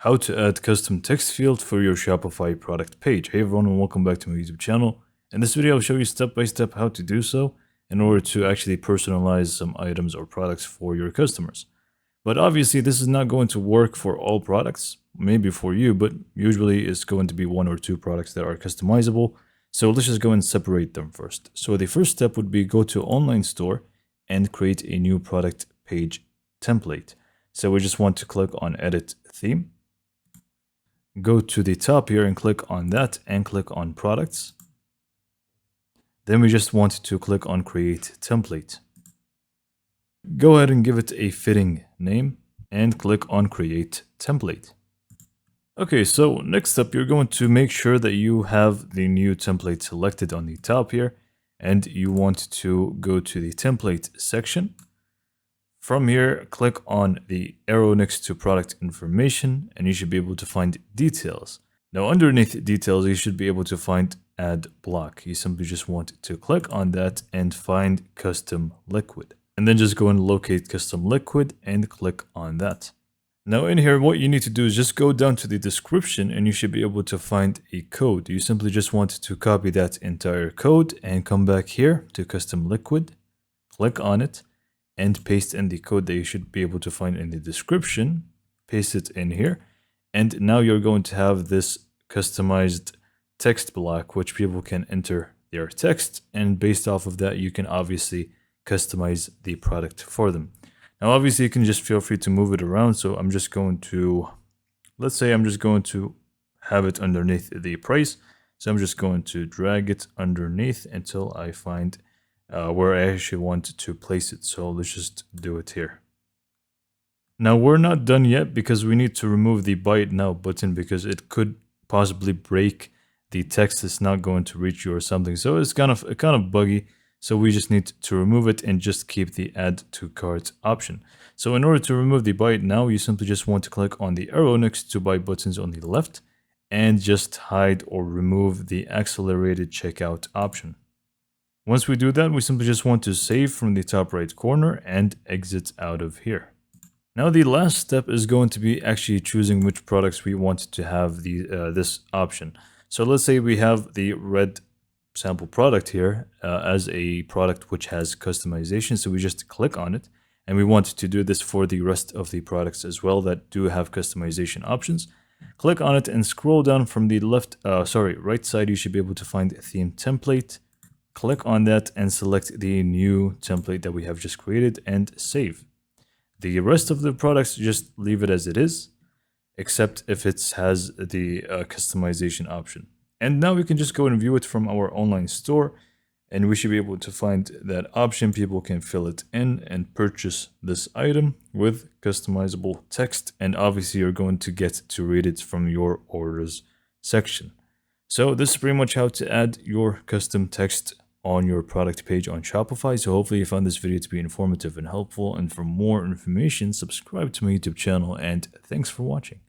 how to add custom text field for your Shopify product page. Hey everyone, and welcome back to my YouTube channel. In this video, I'll show you step by step how to do so in order to actually personalize some items or products for your customers. But obviously, this is not going to work for all products, maybe for you, but usually it's going to be one or two products that are customizable. So let's just go and separate them first. So the first step would be go to online store and create a new product page template. So we just want to click on edit theme. Go to the top here and click on that and click on products. Then we just want to click on create template. Go ahead and give it a fitting name and click on create template. Okay, so next up, you're going to make sure that you have the new template selected on the top here, and you want to go to the template section. From here, click on the arrow next to product information, and you should be able to find details. Now, underneath details, you should be able to find add block. You simply just want to click on that and find custom liquid. And then just go and locate custom liquid and click on that. Now in here, what you need to do is just go down to the description and you should be able to find a code. You simply just want to copy that entire code and come back here to custom liquid, click on it and paste in the code that you should be able to find in the description, paste it in here. And now you're going to have this customized text block, which people can enter their text. And based off of that, you can obviously customize the product for them. Now, obviously, you can just feel free to move it around. So I'm just going to, let's say I'm just going to have it underneath the price. So I'm just going to drag it underneath until I find where I actually want to place it. So let's just do it here. Now, we're not done yet because we need to remove the buy it now button because it could possibly break the text. It's not going to reach you or something. So it's kind of buggy. So we just need to remove it and just keep the add to cart option. So in order to remove the buy it now, you simply just want to click on the arrow next to buy buttons on the left and just hide or remove the accelerated checkout option. Once we do that, we simply just want to save from the top right corner and exit out of here. Now the last step is going to be actually choosing which products we want to have this option. So let's say we have the red sample product here as a product which has customization. So we just click on it and we want to do this for the rest of the products as well that do have customization options. Click on it and scroll down from the right side. You should be able to find theme template. Click on that and select the new template that we have just created and save. The rest of the products, just leave it as it is, except if it has the customization option. And now we can just go and view it from our online store and we should be able to find that option. People can fill it in and purchase this item with customizable text. And obviously you're going to get to read it from your orders section. So this is pretty much how to add your custom text on your product page on Shopify. So hopefully you found this video to be informative and helpful. And for more information, subscribe to my YouTube channel and thanks for watching.